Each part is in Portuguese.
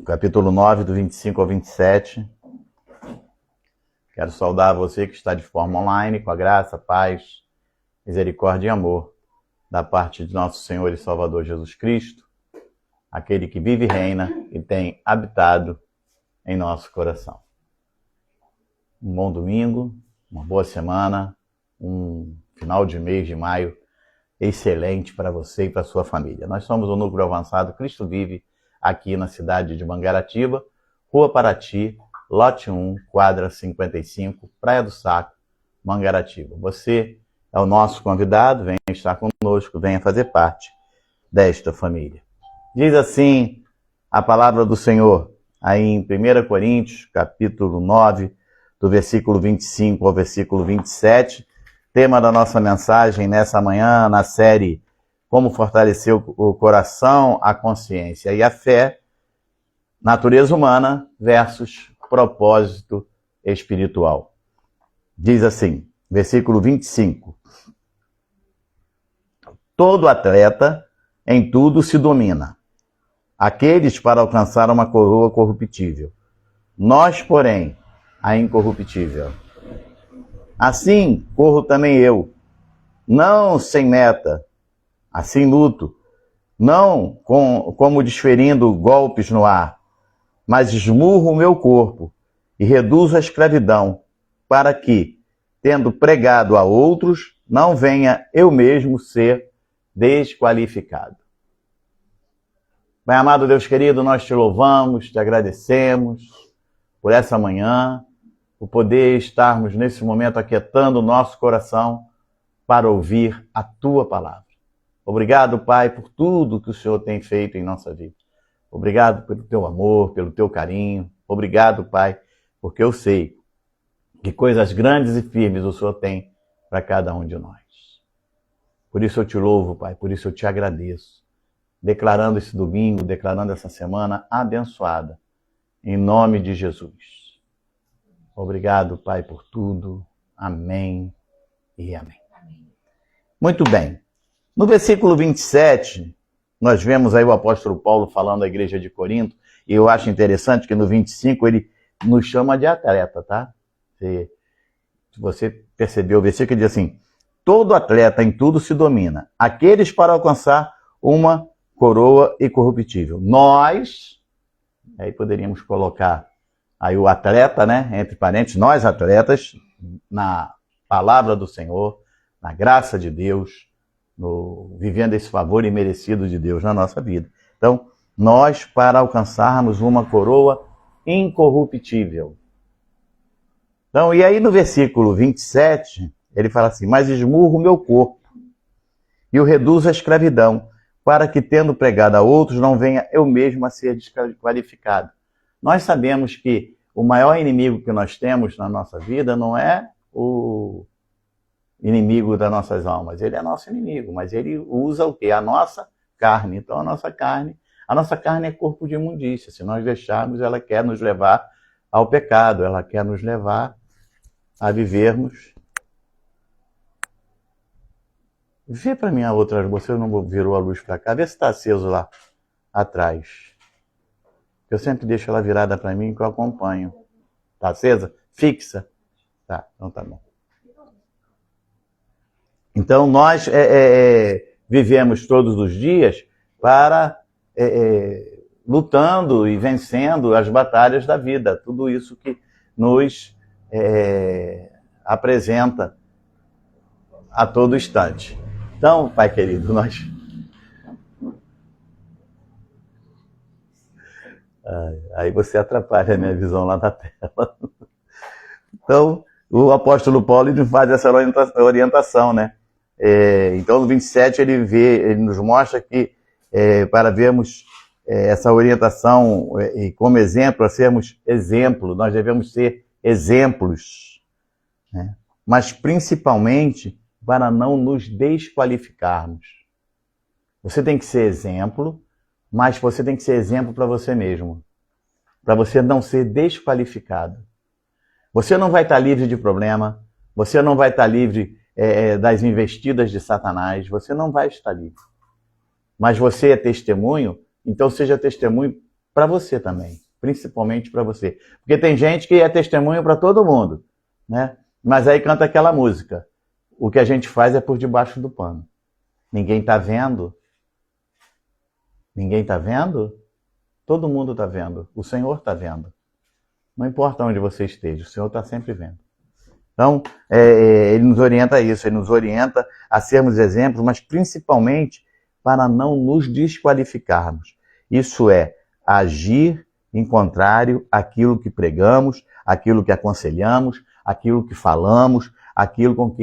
capítulo 9, do 25 ao 27. Quero saudar você que está de forma online, com a graça, paz, misericórdia e amor da parte de nosso Senhor e Salvador Jesus Cristo, aquele que vive e reina e tem habitado em nosso coração. Um bom domingo, uma boa semana, um final de mês de maio excelente para você e para sua família. Nós somos o Núcleo Avançado Cristo Vive, aqui na cidade de Mangaratiba, Rua Paraty, lote 1, quadra 55, Praia do Saco, Mangaratiba. Você é o nosso convidado, venha estar conosco, venha fazer parte desta família. Diz assim a palavra do Senhor, aí em 1 Coríntios, capítulo 9, do versículo 25 ao versículo 27, tema da nossa mensagem nessa manhã, na série Como Fortalecer o Coração, a Consciência e a Fé, Natureza Humana versus Propósito Espiritual. Diz assim, versículo 25. Todo atleta em tudo se domina, aqueles para alcançar uma coroa corruptível. Nós, porém, a incorruptível. Assim corro também eu, não sem meta, assim luto, não como desferindo golpes no ar, mas esmurro o meu corpo e reduzo a escravidão, para que, tendo pregado a outros, não venha eu mesmo ser desqualificado. Pai amado Deus querido, nós te louvamos, te agradecemos por essa manhã, por poder estarmos nesse momento aquietando o nosso coração para ouvir a tua palavra. Obrigado, Pai, por tudo que o Senhor tem feito em nossa vida. Obrigado pelo teu amor, pelo teu carinho. Obrigado, Pai, porque eu sei que coisas grandes e firmes o Senhor tem para cada um de nós. Por isso eu te louvo, Pai, por isso eu te agradeço, declarando esse domingo, declarando essa semana abençoada, em nome de Jesus. Obrigado, Pai, por tudo. Amém e amém. Muito bem. No versículo 27, nós vemos aí o apóstolo Paulo falando à igreja de Corinto, e eu acho interessante que no 25 ele nos chama de atleta, tá? Se você percebeu o versículo, ele diz assim, todo atleta em tudo se domina, aqueles para alcançar uma coroa incorruptível. Nós, aí poderíamos colocar aí o atleta, né, entre parênteses, nós atletas, na palavra do Senhor, na graça de Deus, vivendo esse favor imerecido de Deus na nossa vida. Então, nós para alcançarmos uma coroa incorruptível. Então, e aí no versículo 27, ele fala assim, mas esmurro o meu corpo e o reduzo à escravidão, para que, tendo pregado a outros, não venha eu mesmo a ser desqualificado. Nós sabemos que o maior inimigo que nós temos na nossa vida não é o inimigo das nossas almas, ele é nosso inimigo, mas ele usa o quê? A nossa carne. Então a nossa carne é corpo de imundícia. Se nós deixarmos, ela quer nos levar ao pecado, ela quer nos levar a vivermos. Vê para mim a outra, você não virou a luz para cá, vê se está aceso lá atrás. Eu sempre deixo ela virada para mim que eu acompanho. Tá acesa? Fixa? Tá, então tá bom. Então nós vivemos todos os dias para lutando e vencendo as batalhas da vida. Tudo isso que nos apresenta a todo instante. Então, Pai querido, nós... Aí você atrapalha a minha visão lá na tela. Então, o apóstolo Paulo ele faz essa orientação, né? Então, no 27, ele nos mostra que para vermos essa orientação e como exemplo, a sermos exemplo, nós devemos ser exemplos, né? Mas principalmente para não nos desqualificarmos. Você tem que ser exemplo, mas você tem que ser exemplo para você mesmo, para você não ser desqualificado. Você não vai estar livre de problema, você não vai estar livre das investidas de Satanás, você não vai estar livre. Mas você é testemunho, então seja testemunho para você também, principalmente para você. Porque tem gente que é testemunho para todo mundo, né? Mas aí canta aquela música. O que a gente faz é por debaixo do pano. Ninguém está vendo. Ninguém está vendo? Todo mundo está vendo. O Senhor está vendo. Não importa onde você esteja, o Senhor está sempre vendo. Então, ele nos orienta a isso, ele nos orienta a sermos exemplos, mas principalmente para não nos desqualificarmos. Isso é, agir em contrário àquilo que pregamos, àquilo que aconselhamos, àquilo que falamos, àquilo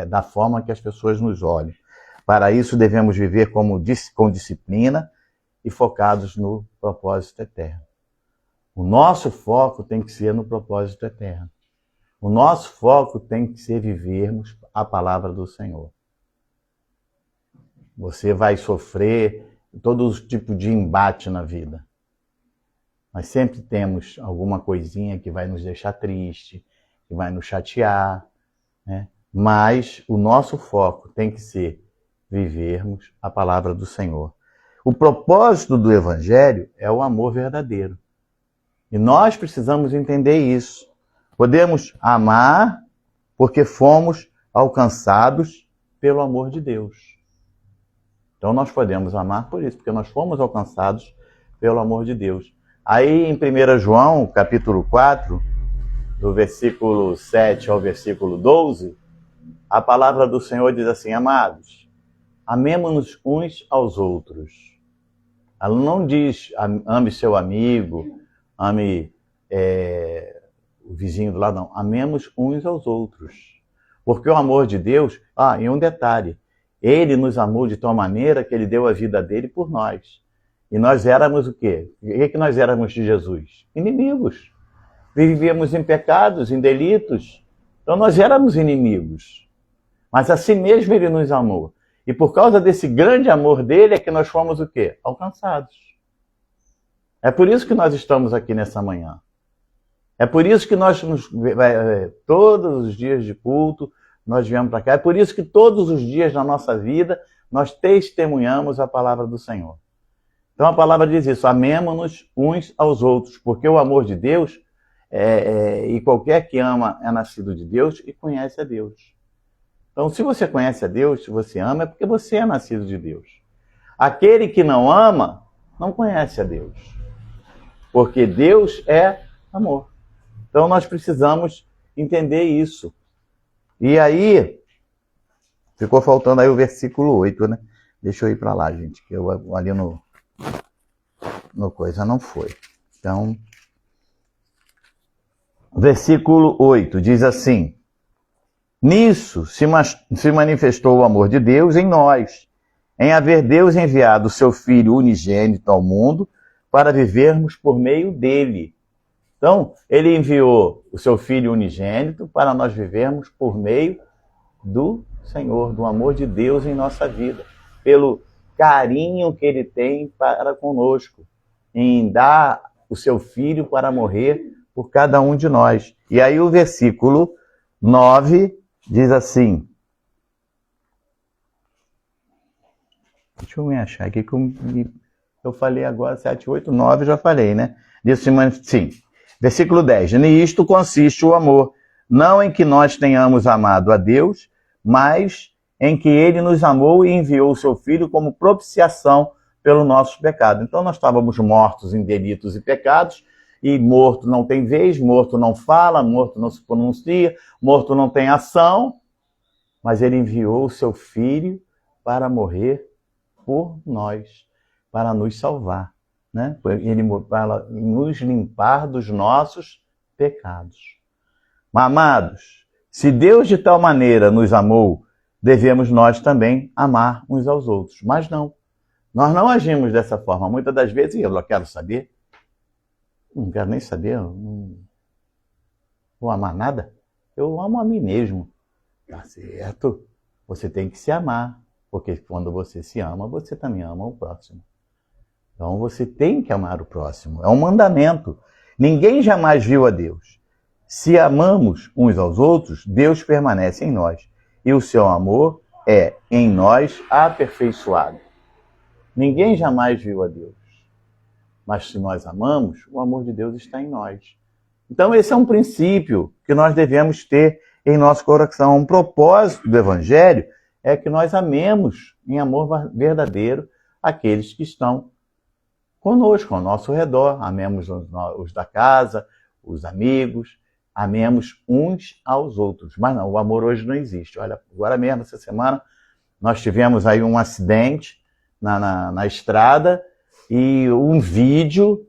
da forma que as pessoas nos olham. Para isso devemos viver com disciplina e focados no propósito eterno. O nosso foco tem que ser no propósito eterno. O nosso foco tem que ser vivermos a palavra do Senhor. Você vai sofrer todo tipo de embate na vida. Nós sempre temos alguma coisinha que vai nos deixar triste, que vai nos chatear, né? Mas o nosso foco tem que ser vivermos a palavra do Senhor. O propósito do Evangelho é o amor verdadeiro. E nós precisamos entender isso. Podemos amar porque fomos alcançados pelo amor de Deus. Então nós podemos amar por isso, porque nós fomos alcançados pelo amor de Deus. Aí em 1 João, capítulo 4, do versículo 7 ao versículo 12, a palavra do Senhor diz assim: amados, amemo-nos uns aos outros. Ela não diz ame seu amigo, ame o vizinho do lado, não. Amemos uns aos outros. Porque o amor de Deus... e um detalhe. Ele nos amou de tal maneira que ele deu a vida dele por nós. E nós éramos o quê? O que nós éramos de Jesus? Inimigos. Vivíamos em pecados, em delitos. Então nós éramos inimigos. Mas assim mesmo ele nos amou. E por causa desse grande amor dele é que nós fomos o quê? Alcançados. É por isso que nós estamos aqui nessa manhã. É por isso que nós, todos os dias de culto, nós viemos para cá. É por isso que todos os dias da nossa vida, nós testemunhamos a palavra do Senhor. Então a palavra diz isso: amemo-nos uns aos outros, porque o amor de Deus, e qualquer que ama é nascido de Deus e conhece a Deus. Então se você conhece a Deus, se você ama, é porque você é nascido de Deus. Aquele que não ama, não conhece a Deus. Porque Deus é amor. Então nós precisamos entender isso. E aí, ficou faltando aí o versículo 8, né? Deixa eu ir para lá, gente, que eu ali no coisa não foi. Então, versículo 8 diz assim: nisso se manifestou o amor de Deus em nós, em haver Deus enviado o seu Filho unigênito ao mundo para vivermos por meio dele. Então, ele enviou o seu Filho unigênito para nós vivermos por meio do Senhor, do amor de Deus em nossa vida, pelo carinho que ele tem para conosco, em dar o seu Filho para morrer por cada um de nós. E aí o versículo 9 diz assim... Deixa eu me achar aqui que eu falei agora, 7, 8, 9, já falei, né? Diz assim... Versículo 10. Nisto consiste o amor, não em que nós tenhamos amado a Deus, mas em que ele nos amou e enviou o seu Filho como propiciação pelo nosso pecado. Então nós estávamos mortos em delitos e pecados, e morto não tem vez, morto não fala, morto não se pronuncia, morto não tem ação, mas ele enviou o seu Filho para morrer por nós, para nos salvar. Né? Ele para nos limpar dos nossos pecados. Mas, amados, se Deus de tal maneira nos amou, devemos nós também amar uns aos outros. Mas não, nós não agimos dessa forma. Muitas das vezes eu não quero saber, não quero nem saber, não vou amar nada. Eu amo a mim mesmo. Tá certo? Você tem que se amar, porque quando você se ama, você também ama o próximo. Então você tem que amar o próximo. É um mandamento. Ninguém jamais viu a Deus. Se amamos uns aos outros, Deus permanece em nós. E o seu amor é em nós aperfeiçoado. Ninguém jamais viu a Deus. Mas se nós amamos, o amor de Deus está em nós. Então esse é um princípio que nós devemos ter em nosso coração. Um propósito do Evangelho é que nós amemos em amor verdadeiro aqueles que estão conosco, ao nosso redor. Amemos os da casa, os amigos, amemos uns aos outros. Mas não, o amor hoje não existe. Olha, agora mesmo, essa semana, nós tivemos aí um acidente na estrada e um vídeo,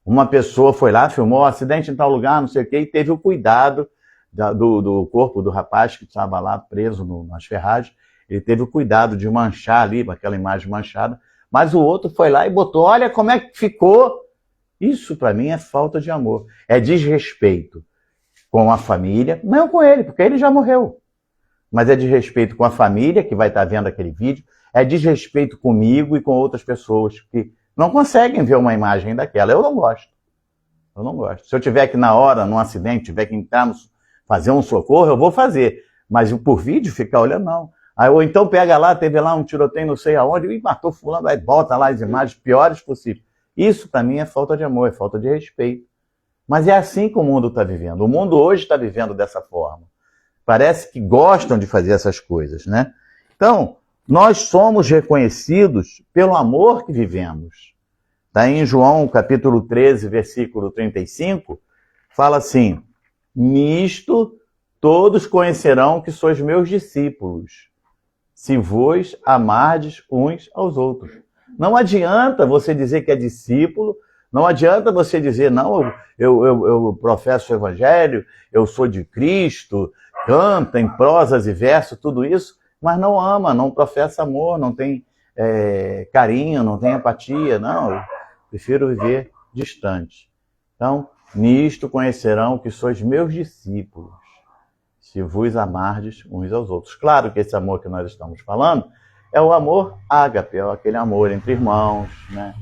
uma pessoa foi lá, filmou o acidente em tal lugar, não sei o quê, e teve o cuidado do corpo do rapaz que estava lá preso nas ferragens. Ele teve o cuidado de manchar ali, aquela imagem manchada, mas o outro foi lá e botou, olha como é que ficou. Isso para mim é falta de amor, é desrespeito com a família, não com ele, porque ele já morreu, mas é desrespeito com a família que vai estar vendo aquele vídeo, é desrespeito comigo e com outras pessoas que não conseguem ver uma imagem daquela. Eu não gosto. Eu não gosto. Se eu tiver que na hora, num acidente, tiver que entrar, fazer um socorro, eu vou fazer. Mas por vídeo, ficar olhando, não. Aí, ou então pega lá, teve lá um tiroteio não sei aonde, e matou fulano, aí bota lá as imagens piores possíveis. Isso para mim é falta de amor, é falta de respeito. Mas é assim que o mundo está vivendo. O mundo hoje está vivendo dessa forma. Parece que gostam de fazer essas coisas, né? Então, nós somos reconhecidos pelo amor que vivemos. Está em João, capítulo 13, versículo 35, fala assim, nisto todos conhecerão que sois meus discípulos, se vos amardes uns aos outros. Não adianta você dizer que é discípulo, não adianta você dizer, não, eu professo o evangelho, eu sou de Cristo, canta em prosas e versos, tudo isso, mas não ama, não professa amor, não tem carinho, não tem empatia, não, eu prefiro viver distante. Então, nisto conhecerão que sois meus discípulos, se vos amardes uns aos outros. Claro que esse amor que nós estamos falando é o amor ágape, é aquele amor entre irmãos, né?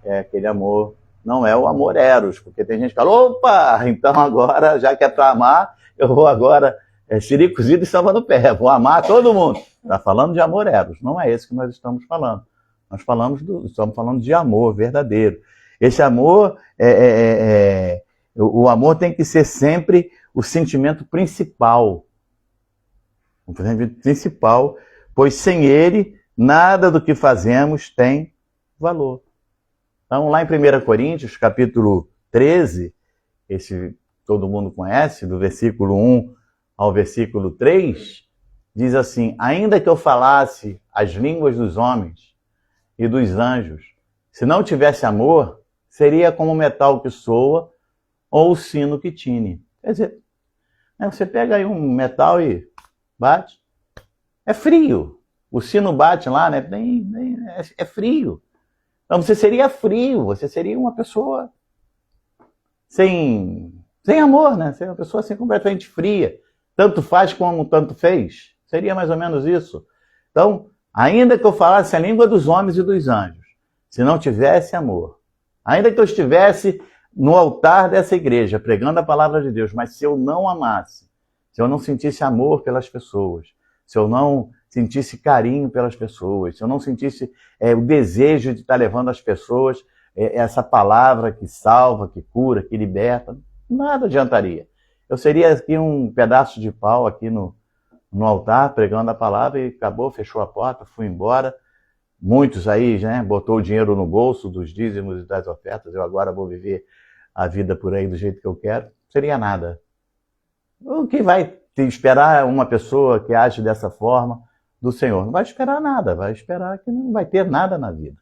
É aquele amor, não é o amor eros, porque tem gente que fala, opa, então agora, já que é para amar, eu vou agora xerico cozido e samba no pé, vou amar todo mundo. Está falando de amor eros, não é esse que nós estamos falando. Nós estamos falando de amor verdadeiro. Esse amor, o amor tem que ser sempre o sentimento principal. O sentimento principal, pois sem ele, nada do que fazemos tem valor. Então, lá em 1 Coríntios, capítulo 13, esse todo mundo conhece, do versículo 1 ao versículo 3, diz assim, ainda que eu falasse as línguas dos homens e dos anjos, se não tivesse amor, seria como o metal que soa ou o sino que tine. Quer dizer, você pega aí um metal e bate, é frio. O sino bate lá, né? É frio. Então você seria frio, você seria uma pessoa sem amor, né? Seria uma pessoa assim completamente fria. Tanto faz como tanto fez. Seria mais ou menos isso. Então, ainda que eu falasse a língua dos homens e dos anjos, se não tivesse amor, ainda que eu estivesse no altar dessa igreja pregando a palavra de Deus, mas se eu não amasse, se eu não sentisse amor pelas pessoas, se eu não sentisse carinho pelas pessoas, se eu não sentisse o desejo de estar levando às pessoas essa palavra que salva, que cura, que liberta, nada adiantaria. Eu seria aqui um pedaço de pau aqui no altar, pregando a palavra e acabou, fechou a porta, fui embora. Muitos aí, né, botou o dinheiro no bolso dos dízimos e das ofertas, eu agora vou viver a vida por aí do jeito que eu quero. Seria nada. O que vai esperar uma pessoa que age dessa forma do Senhor? Não vai esperar nada, vai esperar que não vai ter nada na vida.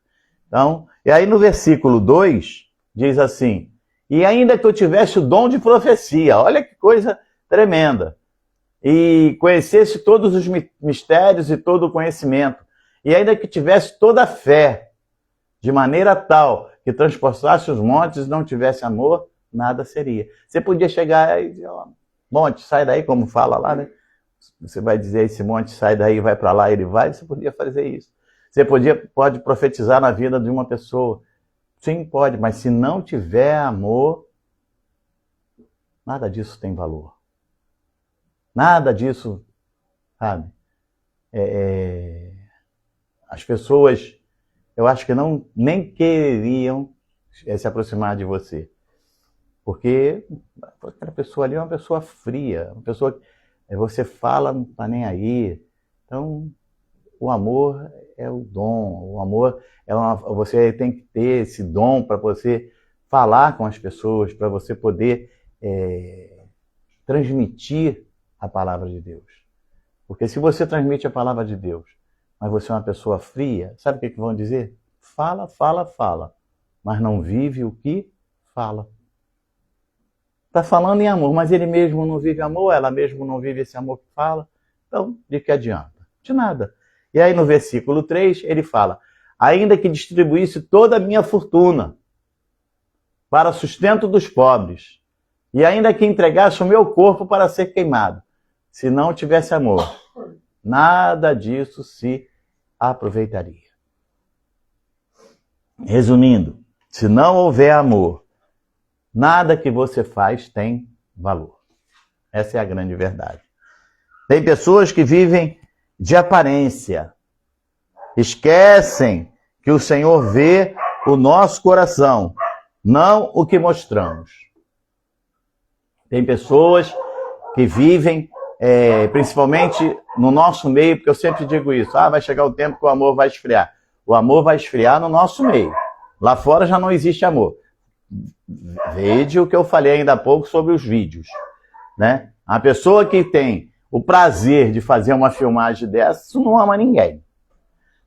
Então, e aí no versículo 2, diz assim, e ainda que eu tivesse o dom de profecia, olha que coisa tremenda, e conhecesse todos os mistérios e todo o conhecimento, e ainda que tivesse toda a fé, de maneira tal que transportasse os montes e não tivesse amor, nada seria. Você podia chegar e dizer, ó, monte, sai daí, como fala lá, né? Você vai dizer, esse monte sai daí, vai para lá, ele vai, você podia fazer isso. Você pode profetizar na vida de uma pessoa. Sim, pode, mas se não tiver amor, nada disso tem valor. Nada disso, sabe? As pessoas, eu acho que nem queriam se aproximar de você. Porque aquela pessoa ali é uma pessoa fria, uma pessoa que você fala, não está nem aí. Então, o amor é o dom, o amor você tem que ter esse dom para você falar com as pessoas, para você poder transmitir a palavra de Deus. Porque se você transmite a palavra de Deus, mas você é uma pessoa fria, sabe o que vão dizer? Fala, fala, fala, mas não vive o que fala. Está falando em amor, mas ele mesmo não vive amor, ela mesmo não vive esse amor que fala. Então, de que adianta? De nada. E aí no versículo 3, ele fala: ainda que distribuísse toda a minha fortuna para sustento dos pobres, e ainda que entregasse o meu corpo para ser queimado, se não tivesse amor, nada disso se aproveitaria. Resumindo, se não houver amor, nada que você faz tem valor. Essa é a grande verdade. Tem pessoas que vivem de aparência, esquecem que o Senhor vê o nosso coração, não o que mostramos. Tem pessoas que vivem, principalmente no nosso meio, porque eu sempre digo isso, vai chegar o tempo que o amor vai esfriar. O amor vai esfriar no nosso meio. Lá fora já não existe amor. Veja o que eu falei ainda há pouco sobre os vídeos, né? A pessoa que tem o prazer de fazer uma filmagem dessa, isso não ama ninguém.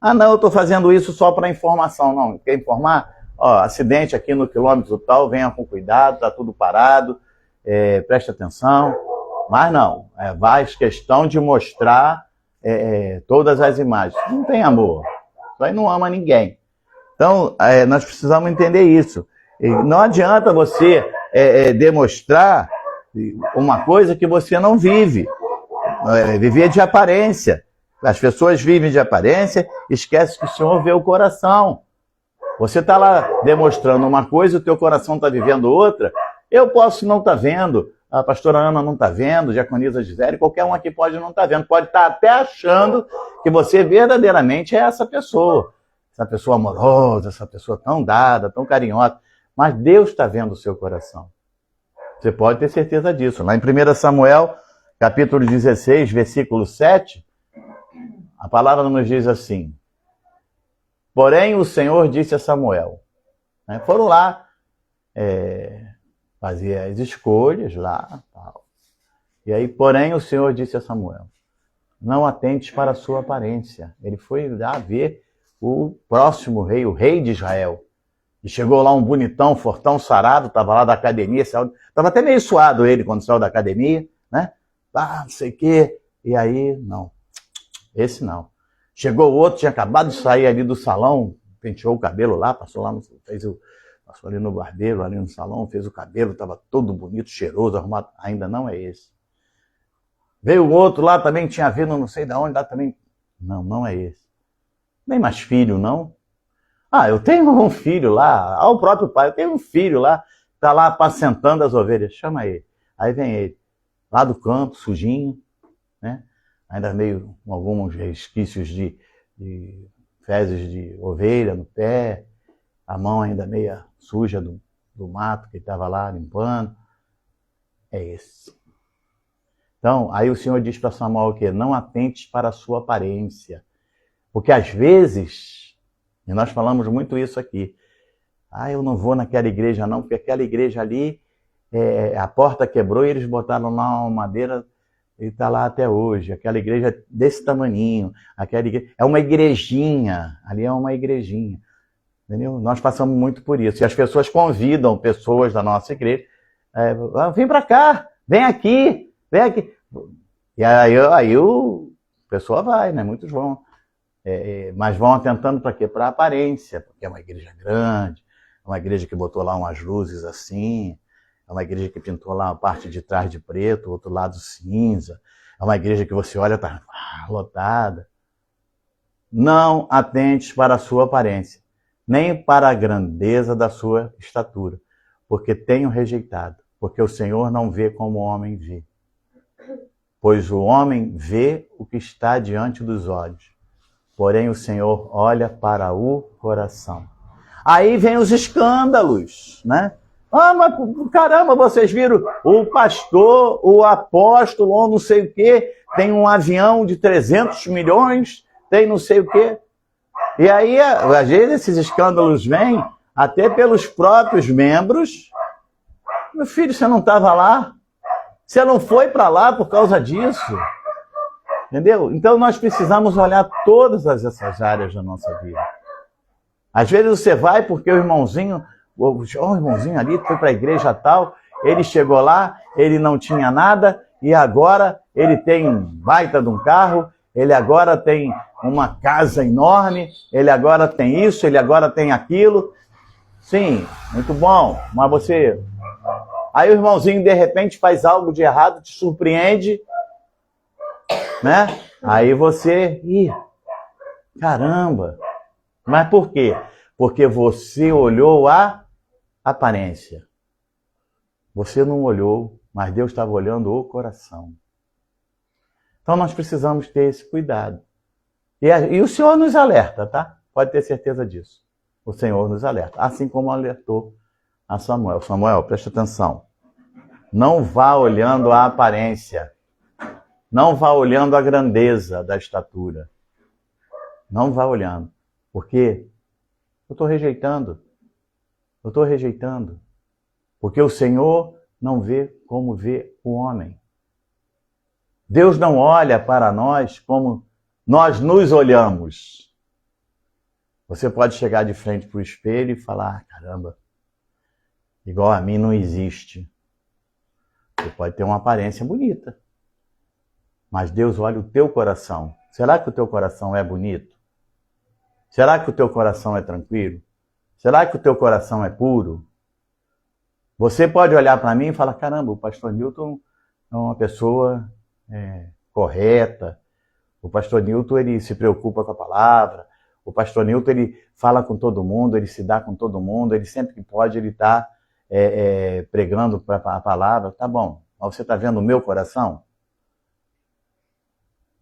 Não, eu estou fazendo isso só para informação. Não, quer informar? Acidente aqui no quilômetro tal, venha com cuidado, está tudo parado, preste atenção. Mas não, vai questão de mostrar todas as imagens. Não tem amor, isso aí não ama ninguém. Então, nós precisamos entender isso. Não adianta você demonstrar uma coisa que você não vive. Viver de aparência. As pessoas vivem de aparência, esquecem que o Senhor vê o coração. Você está lá demonstrando uma coisa, o teu coração está vivendo outra. Eu posso não estar vendo, a pastora Ana não está vendo, a diaconisa Gisele, qualquer um aqui pode não estar vendo. Pode estar até achando que você verdadeiramente é essa pessoa amorosa, essa pessoa tão dada, tão carinhosa. Mas Deus está vendo o seu coração. Você pode ter certeza disso. Lá em 1 Samuel, capítulo 16, versículo 7, a palavra nos diz assim: porém o Senhor disse a Samuel, foram lá fazer as escolhas lá, tal. E aí, porém o Senhor disse a Samuel: não atentes para a sua aparência. Ele foi lá ver o próximo rei, o rei de Israel. E chegou lá um bonitão, fortão, sarado, estava lá da academia, estava até meio suado ele quando saiu da academia, né? Não sei o quê. E aí, não. Esse não. Chegou outro, tinha acabado de sair ali do salão, penteou o cabelo lá, passou ali no barbeiro, ali no salão, fez o cabelo, estava todo bonito, cheiroso, arrumado. Ainda não é esse. Veio o outro lá também, tinha vindo não sei de onde, lá também. Não é esse. Nem mais filho, não. Eu tenho um filho lá, o próprio pai, eu tenho um filho lá, está lá apacentando as ovelhas, chama ele. Aí vem ele, lá do campo, sujinho, né? Ainda meio com alguns resquícios de fezes de ovelha no pé, a mão ainda meia suja do mato que ele estava lá limpando. É esse. Então, aí o Senhor diz para Samuel o quê? Não atentes para a sua aparência. Porque às vezes, e nós falamos muito isso aqui, eu não vou naquela igreja não, porque aquela igreja ali, a porta quebrou e eles botaram lá uma madeira e está lá até hoje. Aquela igreja desse tamaninho, aquela igreja, é uma igrejinha, ali é uma igrejinha. Entendeu? Nós passamos muito por isso. E as pessoas convidam pessoas da nossa igreja, vem para cá, vem aqui. E aí o pessoa vai, né? Muitos vão. Mas vão atentando para quê? Para a aparência, porque é uma igreja grande, é uma igreja que botou lá umas luzes assim, é uma igreja que pintou lá a parte de trás de preto, o outro lado cinza, é uma igreja que você olha, está lotada. Não atentes para a sua aparência, nem para a grandeza da sua estatura, porque tenho rejeitado, porque o Senhor não vê como o homem vê. Pois o homem vê o que está diante dos olhos, porém o Senhor olha para o coração. Aí vem os escândalos, né? Ah, mas caramba, vocês viram o pastor, o apóstolo, ou não sei o quê, tem um avião de 300 milhões, tem não sei o quê. E aí, às vezes, esses escândalos vêm até pelos próprios membros. Meu filho, você não estava lá? Você não foi para lá por causa disso? Entendeu? Então, nós precisamos olhar todas essas áreas da nossa vida. Às vezes você vai porque o irmãozinho ali foi para a igreja tal, ele chegou lá, ele não tinha nada, e agora ele tem um baita de um carro, ele agora tem uma casa enorme, ele agora tem isso, ele agora tem aquilo. Sim, muito bom, mas você... Aí o irmãozinho de repente faz algo de errado, te surpreende, né? Aí você... caramba! Mas por quê? Porque você olhou a aparência. Você não olhou, mas Deus estava olhando o coração. Então nós precisamos ter esse cuidado. E o Senhor nos alerta, tá? Pode ter certeza disso. O Senhor nos alerta. Assim como alertou a Samuel. Samuel, preste atenção. Não vá olhando a aparência. Não vá olhando a grandeza da estatura. Não vá olhando. Porque eu estou rejeitando. Eu estou rejeitando. Porque o Senhor não vê como vê o homem. Deus não olha para nós como nós nos olhamos. Você pode chegar de frente para o espelho e falar, caramba, igual a mim não existe. Você pode ter uma aparência bonita. Mas Deus olha o teu coração. Será que o teu coração é bonito? Será que o teu coração é tranquilo? Será que o teu coração é puro? Você pode olhar para mim e falar, caramba, o pastor Newton é uma pessoa correta. O pastor Newton, ele se preocupa com a palavra. O pastor Newton, ele fala com todo mundo, ele se dá com todo mundo. Ele sempre que pode, ele está pregando a palavra. Tá bom, mas você está vendo o meu coração?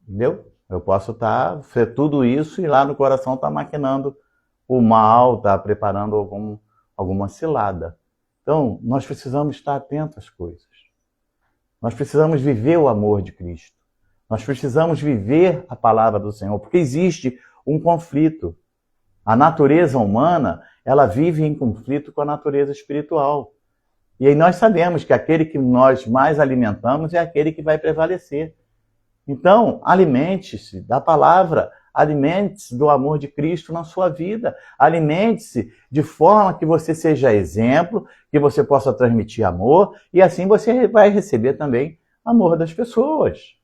Entendeu? Eu posso ser tudo isso e lá no coração tá maquinando o mal, tá preparando alguma cilada. Então, nós precisamos estar atentos às coisas. Nós precisamos viver o amor de Cristo. Nós precisamos viver a palavra do Senhor, porque existe um conflito. A natureza humana, ela vive em conflito com a natureza espiritual. E aí nós sabemos que aquele que nós mais alimentamos é aquele que vai prevalecer. Então, alimente-se da palavra, alimente-se do amor de Cristo na sua vida, alimente-se de forma que você seja exemplo, que você possa transmitir amor, e assim você vai receber também amor das pessoas.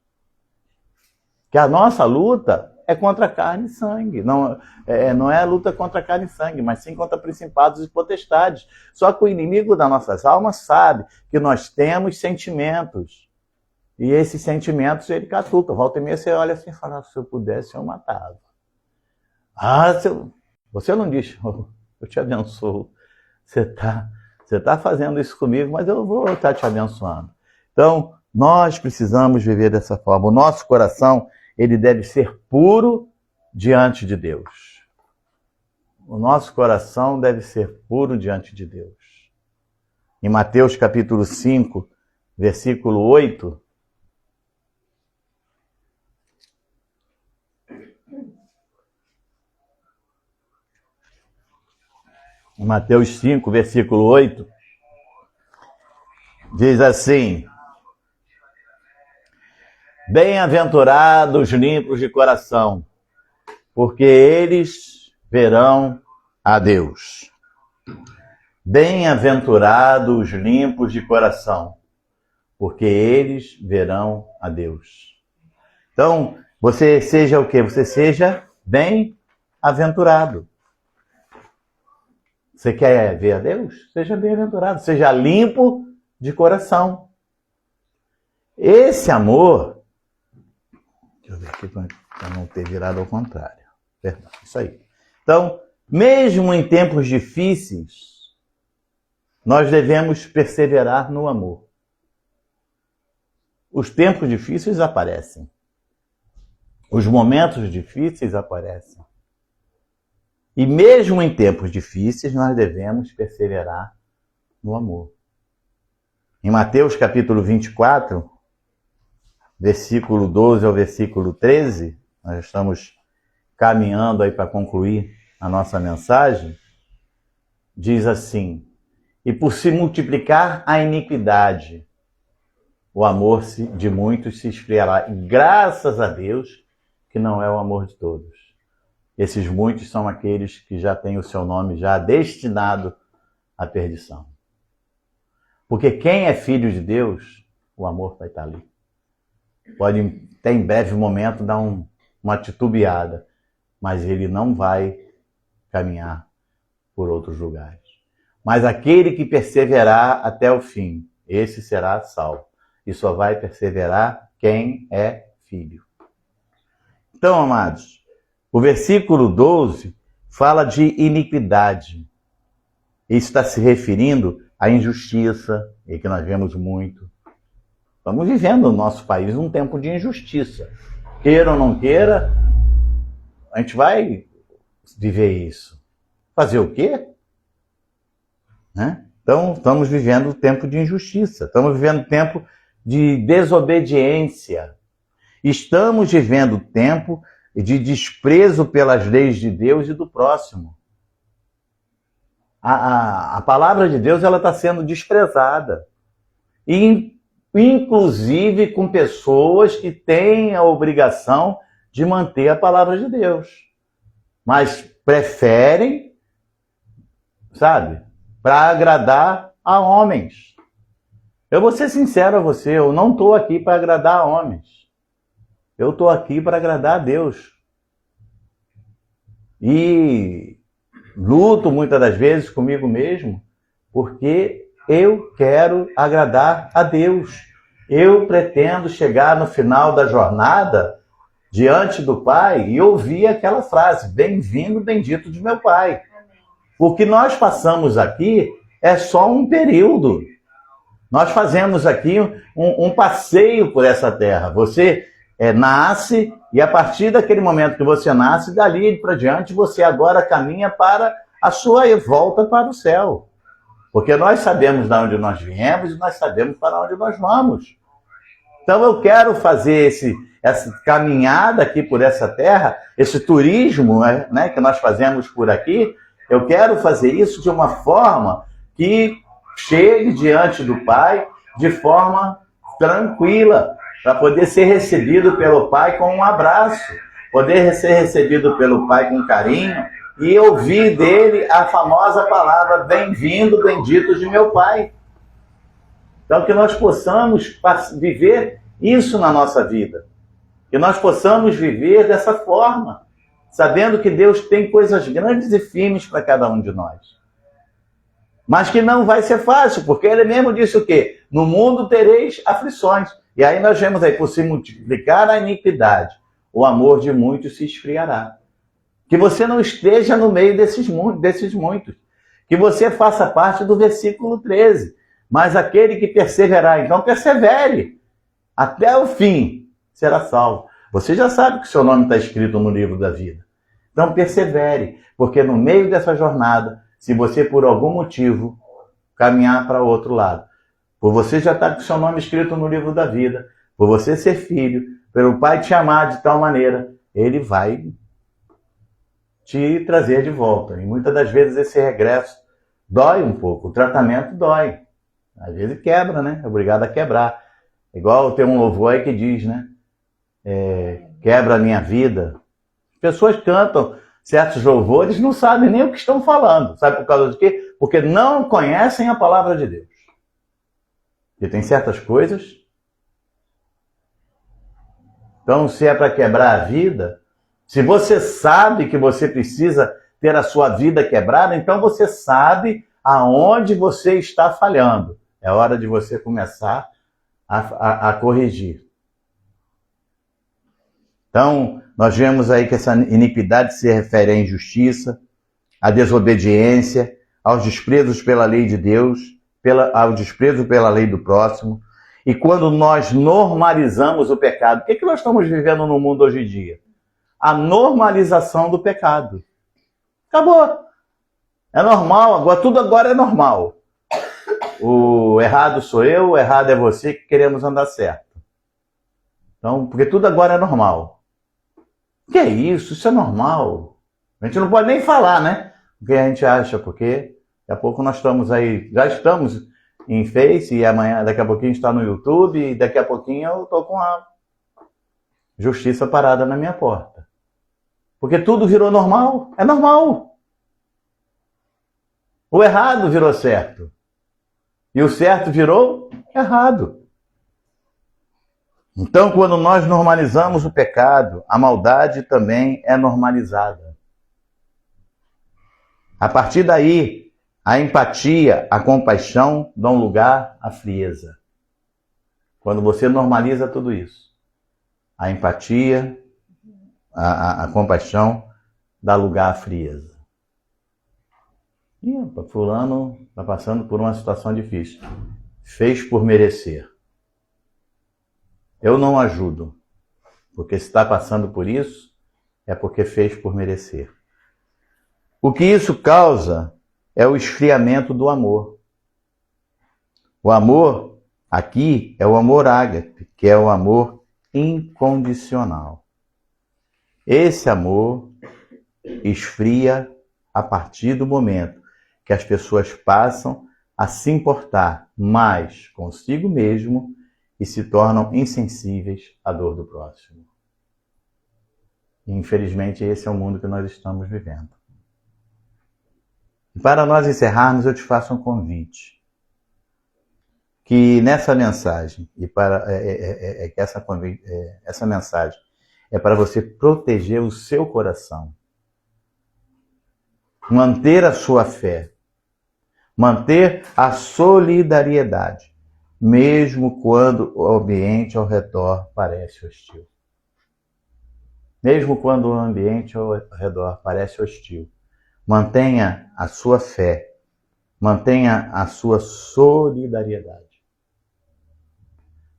Que a nossa luta é contra carne e sangue, não é a luta contra carne e sangue, mas sim contra principados e potestades. Só que o inimigo das nossas almas sabe que nós temos sentimentos. E esses sentimentos ele catuca. Volta e meia você olha assim e fala, se eu pudesse eu matava. Você não diz, eu te abençoo. Você tá fazendo isso comigo, mas eu vou estar te abençoando. Então, nós precisamos viver dessa forma. O nosso coração, ele deve ser puro diante de Deus. O nosso coração deve ser puro diante de Deus. Em Mateus capítulo 5, versículo 8, Mateus 5, versículo 8, diz assim, bem-aventurados os limpos de coração, porque eles verão a Deus. Bem-aventurados os limpos de coração, porque eles verão a Deus. Então, você seja o quê? Você seja bem-aventurado. Você quer ver a Deus? Seja bem-aventurado, seja limpo de coração. Esse amor... Deixa eu ver aqui para não ter virado ao contrário. Perdão, isso aí. Então, mesmo em tempos difíceis, nós devemos perseverar no amor. Os tempos difíceis aparecem. Os momentos difíceis aparecem. E mesmo em tempos difíceis, nós devemos perseverar no amor. Em Mateus capítulo 24, versículo 12 ao versículo 13, nós estamos caminhando aí para concluir a nossa mensagem, diz assim: e por se multiplicar a iniquidade, o amor de muitos se esfriará. E graças a Deus que não é o amor de todos. Esses muitos são aqueles que já têm o seu nome já destinado à perdição. Porque quem é filho de Deus, o amor vai estar ali. Pode até em breve momento dar uma titubeada, mas ele não vai caminhar por outros lugares. Mas aquele que perseverar até o fim, esse será salvo. E só vai perseverar quem é filho. Então, amados, o versículo 12 fala de iniquidade. Isso está se referindo à injustiça, e que nós vemos muito. Estamos vivendo no nosso país um tempo de injustiça. Queira ou não queira, a gente vai viver isso. Fazer o quê? Né? Então, estamos vivendo um tempo de injustiça. Estamos vivendo um tempo de desobediência. Estamos vivendo tempo de desprezo pelas leis de Deus e do próximo. A palavra de Deus ela está sendo desprezada. E, inclusive com pessoas que têm a obrigação de manter a palavra de Deus. Mas preferem, sabe, para agradar a homens. Eu vou ser sincero a você, eu não estou aqui para agradar a homens. Eu estou aqui para agradar a Deus. E luto muitas das vezes comigo mesmo, porque eu quero agradar a Deus. Eu pretendo chegar no final da jornada, diante do Pai, e ouvir aquela frase: bem-vindo, bendito de meu Pai. O que nós passamos aqui é só um período. Nós fazemos aqui um passeio por essa terra. Você nasce e a partir daquele momento que você nasce, dali para diante, você agora caminha para a sua volta para o céu. Porque nós sabemos de onde nós viemos e nós sabemos para onde nós vamos. Então eu quero fazer essa caminhada aqui por essa terra, esse turismo, né, que nós fazemos por aqui. Eu quero fazer isso de uma forma que chegue diante do Pai de forma tranquila, para poder ser recebido pelo Pai com um abraço, poder ser recebido pelo Pai com carinho e ouvir dele a famosa palavra: bem-vindo, bendito de meu Pai. Então que nós possamos viver isso na nossa vida, que nós possamos viver dessa forma, sabendo que Deus tem coisas grandes e firmes para cada um de nós. Mas que não vai ser fácil, porque ele mesmo disse o quê? No mundo tereis aflições. E aí nós vemos aí, por se multiplicar a iniquidade, o amor de muitos se esfriará. Que você não esteja no meio desses muitos. Que você faça parte do versículo 13. Mas aquele que perseverar, então persevere. Até o fim será salvo. Você já sabe que o seu nome está escrito no livro da vida. Então persevere, porque no meio dessa jornada, se você por algum motivo caminhar para o outro lado, por você já estar com o seu nome escrito no livro da vida, por você ser filho, pelo Pai te amar de tal maneira, ele vai te trazer de volta. E muitas das vezes esse regresso dói um pouco, o tratamento dói. Às vezes quebra, né? É obrigado a quebrar. Igual tem um louvor aí que diz, né? Quebra a minha vida. As pessoas cantam certos louvores, não sabem nem o que estão falando. Sabe por causa de quê? Porque não conhecem a palavra de Deus. E tem certas coisas. Então, se é para quebrar a vida, se você sabe que você precisa ter a sua vida quebrada, então você sabe aonde você está falhando. É hora de você começar a corrigir. Então, nós vemos aí que essa iniquidade se refere à injustiça, à desobediência, aos desprezos pela lei de Deus, ao desprezo pela lei do próximo. E quando nós normalizamos o pecado, o que nós estamos vivendo no mundo hoje em dia? A normalização do pecado. Acabou. É normal, agora tudo agora é normal. O errado sou eu, o errado é você que queremos andar certo. Então, porque tudo agora é normal. Que é isso? Isso é normal. A gente não pode nem falar, né? O que a gente acha, porque daqui a pouco nós estamos aí, já estamos em Face, e amanhã, daqui a pouquinho está no YouTube, e daqui a pouquinho eu estou com a justiça parada na minha porta. Porque tudo virou normal. É normal. O errado virou certo. E o certo virou errado. Então, quando nós normalizamos o pecado, a maldade também é normalizada. A partir daí, a empatia, a compaixão dão lugar à frieza. Quando você normaliza tudo isso, a empatia, a compaixão dá lugar à frieza. E fulano está passando por uma situação difícil. Fez por merecer. Eu não ajudo, porque se está passando por isso, é porque fez por merecer. O que isso causa é o esfriamento do amor. O amor aqui é o amor ágape, que é o amor incondicional. Esse amor esfria a partir do momento que as pessoas passam a se importar mais consigo mesmo e se tornam insensíveis à dor do próximo. E, infelizmente, esse é o mundo que nós estamos vivendo. E para nós encerrarmos, eu te faço um convite. Que nessa mensagem, essa mensagem é para você proteger o seu coração, manter a sua fé, manter a solidariedade, mesmo quando o ambiente ao redor parece hostil. Mesmo quando o ambiente ao redor parece hostil, mantenha a sua fé, mantenha a sua solidariedade.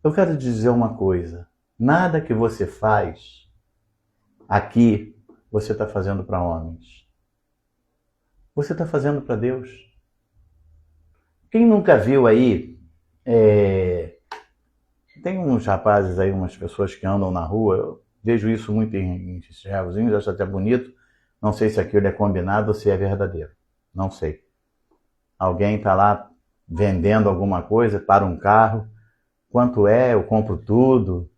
Eu quero dizer uma coisa, nada que você faz aqui, você está fazendo para homens. Você está fazendo para Deus. Quem nunca viu aí, tem uns rapazes aí, umas pessoas que andam na rua, eu vejo isso muito em ferrozinhos, acho até bonito, não sei se aquilo é combinado ou se é verdadeiro, não sei. Alguém está lá vendendo alguma coisa para um carro, quanto é, eu compro tudo,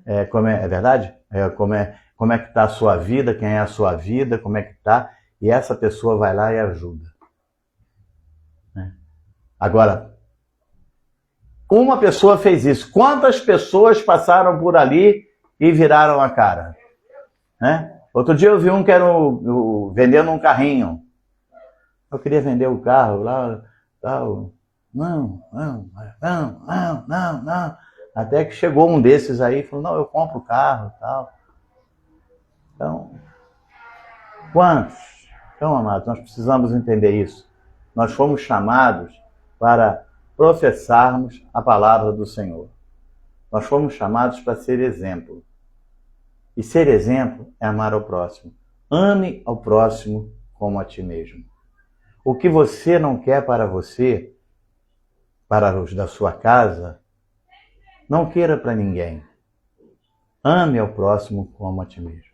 é verdade? Como é que está a sua vida, quem é a sua vida, como é que está, e essa pessoa vai lá e ajuda. Agora, uma pessoa fez isso. Quantas pessoas passaram por ali e viraram a cara? Outro dia eu vi um que era vendendo um carrinho. Eu queria vender o carro lá, tal. Não. Até que chegou um desses aí e falou, não, eu compro o carro, tal. Então, quantos? Então, amados, nós precisamos entender isso. Nós fomos chamados para professarmos a palavra do Senhor. Nós fomos chamados para ser exemplo. E ser exemplo é amar ao próximo. Ame ao próximo como a ti mesmo. O que você não quer para você, para os da sua casa, não queira para ninguém. Ame ao próximo como a ti mesmo.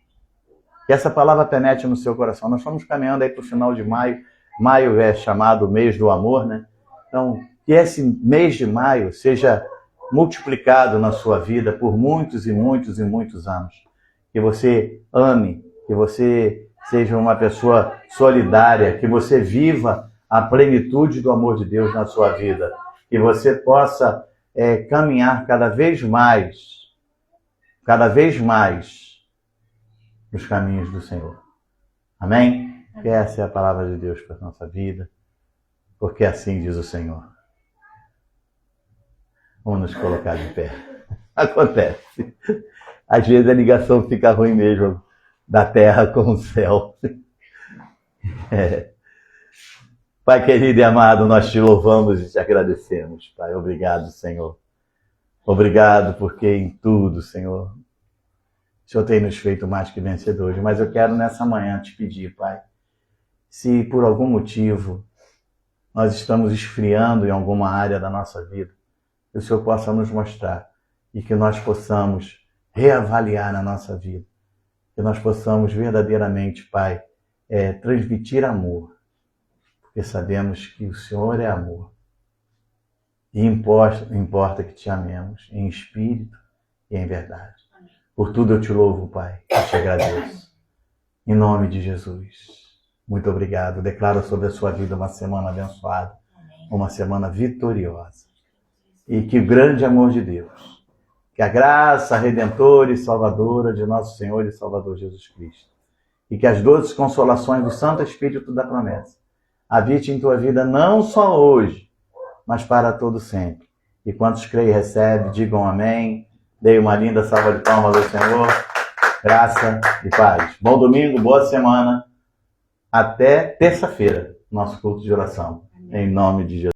Que essa palavra penetre no seu coração. Nós estamos caminhando aí para o final de maio. Maio é chamado mês do amor, né? Então, que esse mês de maio seja multiplicado na sua vida por muitos e muitos e muitos anos. Que você ame, que você seja uma pessoa solidária, que você viva a plenitude do amor de Deus na sua vida. Que você possa caminhar cada vez mais nos caminhos do Senhor. Amém? Que essa é a palavra de Deus para a nossa vida, porque assim diz o Senhor. Vamos nos colocar de pé. Acontece. Às vezes a ligação fica ruim mesmo da terra com o céu. Pai querido e amado, nós te louvamos e te agradecemos, Pai. Obrigado, Senhor. Obrigado porque em tudo, Senhor, o Senhor tem nos feito mais que vencedores. Mas eu quero nessa manhã te pedir, Pai, se por algum motivo nós estamos esfriando em alguma área da nossa vida, que o Senhor possa nos mostrar e que nós possamos reavaliar a nossa vida, que nós possamos verdadeiramente, Pai, transmitir amor, porque sabemos que o Senhor é amor. E importa que te amemos em espírito e em verdade. Por tudo eu te louvo, Pai, e te agradeço. Em nome de Jesus. Muito obrigado. Declaro sobre a sua vida uma semana abençoada, uma semana vitoriosa. E que o grande amor de Deus, que a graça redentora e salvadora de nosso Senhor e Salvador Jesus Cristo, e que as doces consolações do Santo Espírito da promessa habite em tua vida não só hoje, mas para todo sempre. E quantos creem e recebem, digam amém. Dei uma linda salva de palmas ao Senhor. Graça e paz. Bom domingo, boa semana. Até terça-feira, nosso culto de oração. Em nome de Jesus.